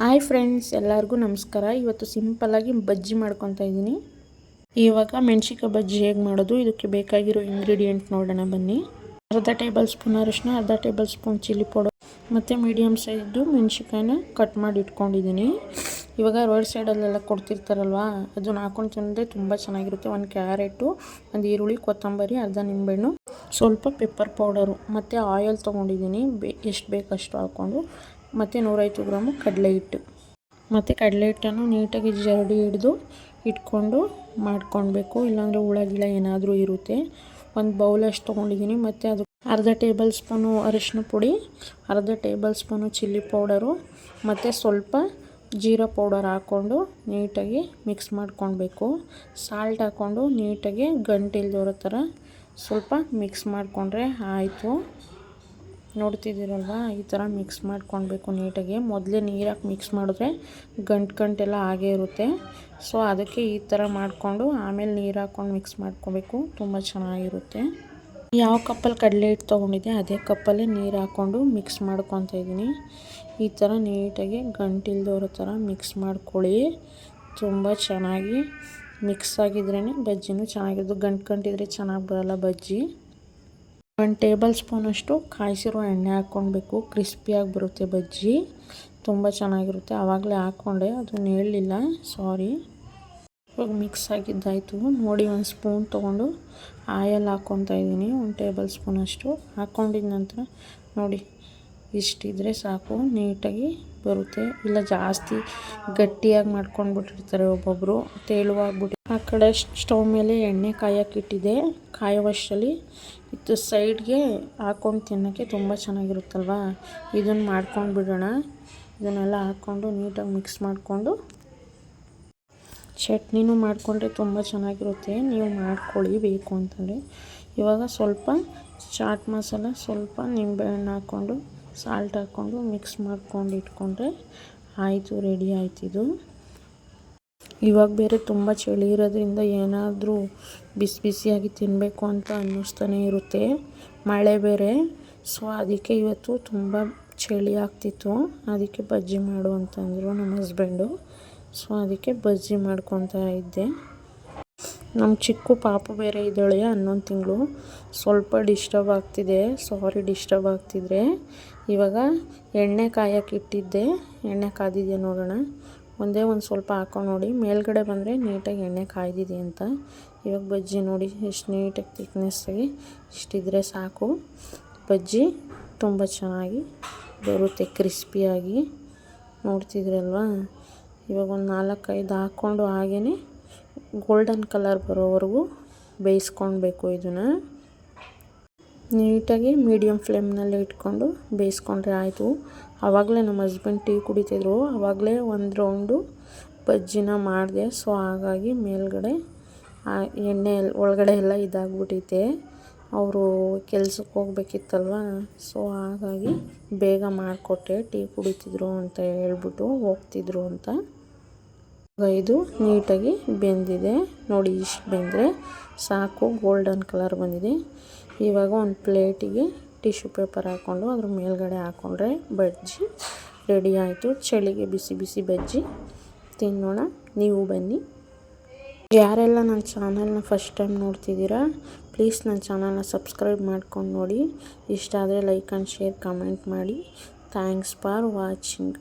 Hi friends, ಎಲ್ಲರಿಗೂ ನಮಸ್ಕಾರ. ಇವತ್ತು ಸಿಂಪಲ್ಲಾಗಿ ಬಜ್ಜಿ ಮಾಡ್ಕೊತಾ ಇದ್ದೀನಿ. ಇವಾಗ ಮೆಣಸಿನಕಾಯಿ ಬಜ್ಜಿ ಹೇಗೆ ಮಾಡೋದು, ಇದಕ್ಕೆ ಬೇಕಾಗಿರೋ ಇಂಗ್ರೀಡಿಯೆಂಟ್ ನೋಡೋಣ ಬನ್ನಿ. ಅರ್ಧ ಟೇಬಲ್ ಸ್ಪೂನ್ ಅರಿಶಿನ, ಅರ್ಧ ಟೇಬಲ್ ಸ್ಪೂನ್ ಚಿಲ್ಲಿ ಪೌಡರ್ ಮತ್ತು ಮೀಡಿಯಮ್ ಸೈಜ್ದು ಮೆಣಸಿನಕಾಯಿನ ಕಟ್ ಮಾಡಿ ಇಟ್ಕೊಂಡಿದ್ದೀನಿ. ಇವಾಗ ರೋಡ್ ಸೈಡಲ್ಲೆಲ್ಲ ಕೊಡ್ತಿರ್ತಾರಲ್ವ, ಅದನ್ನ ಹಾಕೊಂಡು ತಿಂದರೆ ತುಂಬ ಚೆನ್ನಾಗಿರುತ್ತೆ. ಒಂದು ಕ್ಯಾರೆಟು, ಒಂದು ಈರುಳ್ಳಿ, ಕೊತ್ತಂಬರಿ, ಅರ್ಧ ನಿಂಬೆಹಣ್ಣು, ಸ್ವಲ್ಪ ಪೆಪ್ಪರ್ ಪೌಡರು ಮತ್ತು ಆಯಿಲ್ ತೊಗೊಂಡಿದ್ದೀನಿ. ಎಷ್ಟು ಬೇಕಷ್ಟು ಹಾಕ್ಕೊಂಡು, ಮತ್ತು 150 ಗ್ರಾಮು ಕಡಲೆ ಹಿಟ್ಟು ಮತ್ತು ಕಡಲೆ ಹಿಟ್ಟನ್ನು ನೀಟಾಗಿ ಜರಡಿ ಹಿಡಿದು ಇಟ್ಕೊಂಡು ಮಾಡ್ಕೊಳ್ಬೇಕು, ಇಲ್ಲಾಂದರೆ ಹುಳ ಗಿಳ ಏನಾದರೂ ಇರುತ್ತೆ. ಒಂದು ಬೌಲಷ್ಟು ತೊಗೊಂಡಿದ್ದೀನಿ. ಮತ್ತು ಅದು ಅರ್ಧ ಟೇಬಲ್ ಸ್ಪೂನು ಅರಿಶಿನ ಪುಡಿ, ಅರ್ಧ ಟೇಬಲ್ ಸ್ಪೂನು ಚಿಲ್ಲಿ ಪೌಡರು ಮತ್ತು ಸ್ವಲ್ಪ ಜೀರಾ ಪೌಡರ್ ಹಾಕ್ಕೊಂಡು ನೀಟಾಗಿ ಮಿಕ್ಸ್ ಮಾಡ್ಕೊಳ್ಬೇಕು. ಸಾಲ್ಟ್ ಹಾಕ್ಕೊಂಡು ನೀಟಾಗಿ ಗಂಟಿಲ್ದಿರೋ ಥರ ಸ್ವಲ್ಪ ಮಿಕ್ಸ್ ಮಾಡಿಕೊಂಡ್ರೆ ಆಯಿತು. ನೋಡ್ತಿದ್ದೀರಲ್ವ, ಈ ಥರ ಮಿಕ್ಸ್ ಮಾಡ್ಕೊಳ್ಬೇಕು ನೀಟಾಗಿ. ಮೊದಲೇ ನೀರು ಹಾಕಿ ಮಿಕ್ಸ್ ಮಾಡಿದ್ರೆ ಗಂಟೆಲ್ಲ ಹಾಗೇ ಇರುತ್ತೆ. ಸೊ ಅದಕ್ಕೆ ಈ ಥರ ಮಾಡಿಕೊಂಡು ಆಮೇಲೆ ನೀರು ಹಾಕ್ಕೊಂಡು ಮಿಕ್ಸ್ ಮಾಡ್ಕೊಬೇಕು, ತುಂಬ ಚೆನ್ನಾಗಿರುತ್ತೆ. ಯಾವ ಕಪ್ಪಲ್ಲಿ ಕಡಲೆ ಹಿಟ್ಟು ತೊಗೊಂಡಿದ್ದೆ ಅದೇ ಕಪ್ಪಲ್ಲೇ ನೀರು ಹಾಕ್ಕೊಂಡು ಮಿಕ್ಸ್ ಮಾಡ್ಕೊತಾ ಇದ್ದೀನಿ. ಈ ಥರ ನೀಟಾಗಿ ಗಂಟಿಲ್ದಿರೋ ಥರ ಮಿಕ್ಸ್ ಮಾಡ್ಕೊಳ್ಳಿ. ತುಂಬ ಚೆನ್ನಾಗಿ ಮಿಕ್ಸ್ ಆಗಿದ್ರೇ ಬಜ್ಜಿನೂ ಚೆನ್ನಾಗಿರೋದು. ಗಂಟಿದ್ರೆ ಚೆನ್ನಾಗಿ ಬರೋಲ್ಲ ಬಜ್ಜಿ. 1 ಟೇಬಲ್ ಸ್ಪೂನಷ್ಟು ಕಾಯಿಸಿರೋ ಎಣ್ಣೆ ಹಾಕ್ಕೊಳ್ಬೇಕು, ಕ್ರಿಸ್ಪಿಯಾಗಿ ಬರುತ್ತೆ ಬಜ್ಜಿ, ತುಂಬ ಚೆನ್ನಾಗಿರುತ್ತೆ. ಆವಾಗಲೇ ಹಾಕ್ಕೊಂಡೆ, ಅದನ್ನು ಹೇಳಲಿಲ್ಲ, ಸಾರಿ. ಇವಾಗ ಮಿಕ್ಸ್ ಆಗಿದ್ದಾಯಿತು ನೋಡಿ. 1 ಸ್ಪೂನ್ ತೊಗೊಂಡು ಆಯಲ್ ಹಾಕ್ಕೊತಾ ಇದ್ದೀನಿ. 1 ಟೇಬಲ್ ಸ್ಪೂನಷ್ಟು ಹಾಕ್ಕೊಂಡಿದ ನಂತರ ನೋಡಿ, ಇಷ್ಟಿದ್ರೆ ಸಾಕು, ನೀಟಾಗಿ ಬರುತ್ತೆ. ಇಲ್ಲ ಜಾಸ್ತಿ ಗಟ್ಟಿಯಾಗಿ ಮಾಡ್ಕೊಂಡ್ಬಿಟ್ಟಿರ್ತಾರೆ ಒಬ್ಬೊಬ್ಬರು, ತೇಳುವಾಗ್ಬಿಟ್ಟು. ಆ ಕಡೆ ಸ್ಟವ್ ಮೇಲೆ ಎಣ್ಣೆ ಕಾಯೋಕ್ಕಿಟ್ಟಿದೆ. ಕಾಯುವಷ್ಟರಲ್ಲಿ ಇದು ಸೈಡ್ಗೆ ಹಾಕ್ಕೊಂಡು ತಿನ್ನೋಕ್ಕೆ ತುಂಬ ಚೆನ್ನಾಗಿರುತ್ತಲ್ವ. ಇದನ್ನು ಮಾಡ್ಕೊಂಡು ಬಿಡೋಣ. ಇದನ್ನೆಲ್ಲ ಹಾಕ್ಕೊಂಡು ನೀಟಾಗಿ ಮಿಕ್ಸ್ ಮಾಡಿಕೊಂಡು ಚಟ್ನಿನೂ ಮಾಡಿಕೊಂಡ್ರೆ ತುಂಬ ಚೆನ್ನಾಗಿರುತ್ತೆ. ನೀವು ಮಾಡ್ಕೊಳ್ಳಿ ಬೇಕು ಅಂತಂದರೆ. ಇವಾಗ ಸ್ವಲ್ಪ ಚಾಟ್ ಮಸಾಲ, ಸ್ವಲ್ಪ ನಿಂಬೆಹಣ್ಣು ಹಾಕ್ಕೊಂಡು, ಸಾಲ್ಟ್ ಹಾಕ್ಕೊಂಡು ಮಿಕ್ಸ್ ಮಾಡ್ಕೊಂಡು ಇಟ್ಕೊಂಡ್ರೆ ಆಯಿತು, ರೆಡಿ ಆಯ್ತಿದು. ಇವಾಗ ಬೇರೆ ತುಂಬ ಚಳಿ ಇರೋದ್ರಿಂದ ಏನಾದರೂ ಬಿಸಿ ಬಿಸಿಯಾಗಿ ತಿನ್ನಬೇಕು ಅಂತ ಅನ್ನಿಸ್ತಾನೆ ಇರುತ್ತೆ. ಮಳೆ ಬೇರೆ, ಸೊ ಅದಕ್ಕೆ ಇವತ್ತು ತುಂಬ ಚಳಿ ಆಗ್ತಿತ್ತು. ಅದಕ್ಕೆ ಬಜ್ಜಿ ಮಾಡು ಅಂತಂದರು ನಮ್ಮ ಹಸ್ಬೆಂಡು. ಸೊ ಅದಕ್ಕೆ ಬಜ್ಜಿ ಮಾಡ್ಕೊತಾ ಇದ್ದೆ. ನಮ್ಮ ಚಿಕ್ಕ ಪಾಪು ಬೇರೆ ಇದ್ದಾಳೆ, 11 ತಿಂಗಳು. ಸ್ವಲ್ಪ ಡಿಸ್ಟರ್ಬ್ ಆಗ್ತಿದೆ, ಸಾರಿ ಡಿಸ್ಟರ್ಬ್ ಆಗ್ತಿದ್ರೆ. ಇವಾಗ ಎಣ್ಣೆ ಕಾಯಕ್ಕೆ ಇಟ್ಟಿದ್ದೆ, ಎಣ್ಣೆ ಕಾದಿದೆ ನೋಡೋಣ. ಒಂದೇ ಒಂದು ಸ್ವಲ್ಪ ಹಾಕೊಂಡು ನೋಡಿ, ಮೇಲ್ಗಡೆ ಬಂದರೆ ನೀಟಾಗಿ ಎಣ್ಣೆ ಕಾಯ್ದಿದೆ ಅಂತ. ಇವಾಗ ಬಜ್ಜಿ ನೋಡಿ ಎಷ್ಟು ನೀಟಾಗಿ ಥಿಕ್ನೆಸ್ಸಾಗಿ ಇಷ್ಟಿದ್ರೆ ಸಾಕು. ಬಜ್ಜಿ ತುಂಬ ಚೆನ್ನಾಗಿ ಬರುತ್ತೆ, ಕ್ರಿಸ್ಪಿಯಾಗಿ. ನೋಡ್ತಿದ್ರಲ್ವ. ಇವಾಗ ಒಂದು 4-5 ಹಾಕ್ಕೊಂಡು ಹಾಗೇ ಗೋಲ್ಡನ್ ಕಲರ್ ಬರೋವರೆಗೂ ಬೇಯಿಸ್ಕೊಳ್ಬೇಕು. ಇದನ್ನು ನೀಟಾಗಿ ಮೀಡಿಯಮ್ ಫ್ಲೇಮ್ನಲ್ಲೇ ಇಟ್ಕೊಂಡು ಬೇಯಿಸ್ಕೊಂಡ್ರೆ ಆಯಿತು. ಆವಾಗಲೇ ನಮ್ಮ ಹಸ್ಬೆಂಡ್ ಟೀ ಕುಡಿತಿದ್ರು, ಆವಾಗಲೇ 1 ರೌಂಡು ಬಜ್ಜಿನ ಮಾಡಿದೆ. ಸೊ ಹಾಗಾಗಿ ಮೇಲ್ಗಡೆ ಎಣ್ಣೆ ಒಳಗಡೆ ಎಲ್ಲ ಇದಾಗ್ಬಿಟ್ಟೈತೆ. ಅವರು ಕೆಲ್ಸಕ್ಕೆ ಹೋಗ್ಬೇಕಿತ್ತಲ್ವ, ಸೊ ಹಾಗಾಗಿ ಬೇಗ ಮಾಡಿಕೊಟ್ಟೆ. ಟೀ ಕುಡಿತಿದ್ರು ಅಂತ ಹೇಳ್ಬಿಟ್ಟು ಹೋಗ್ತಿದ್ರು ಅಂತ. ಇದು ನೀಟಾಗಿ ಬೆಂದಿದೆ ನೋಡಿ, ಇಷ್ಟು ಬೆಂದರೆ ಸಾಕು, ಗೋಲ್ಡನ್ ಕಲರ್ ಬಂದಿದೆ. ಇವಾಗ ಒಂದು ಪ್ಲೇಟಿಗೆ ಟಿಶ್ಯೂ ಪೇಪರ್ ಹಾಕ್ಕೊಂಡು ಅದ್ರ ಮೇಲ್ಗಡೆ ಹಾಕ್ಕೊಂಡ್ರೆ ಬಜ್ಜಿ ರೆಡಿ ಆಯಿತು. ಚಳಿಗೆ ಬಿಸಿ ಬಿಸಿ ಬಜ್ಜಿ ತಿನ್ನೋಣ, ನೀವು ಬನ್ನಿ. ಯಾರೆಲ್ಲ ನನ್ನ ಚಾನಲ್ನ ಫಸ್ಟ್ ಟೈಮ್ ನೋಡ್ತಿದ್ದೀರಾ, ಪ್ಲೀಸ್ ನನ್ನ ಚಾನಲ್ನ ಸಬ್ಸ್ಕ್ರೈಬ್ ಮಾಡ್ಕೊಂಡು ನೋಡಿ. ಇಷ್ಟ ಆದರೆ ಲೈಕ್ ಆ್ಯಂಡ್ ಶೇರ್ ಕಮೆಂಟ್ ಮಾಡಿ. Thanks for watching.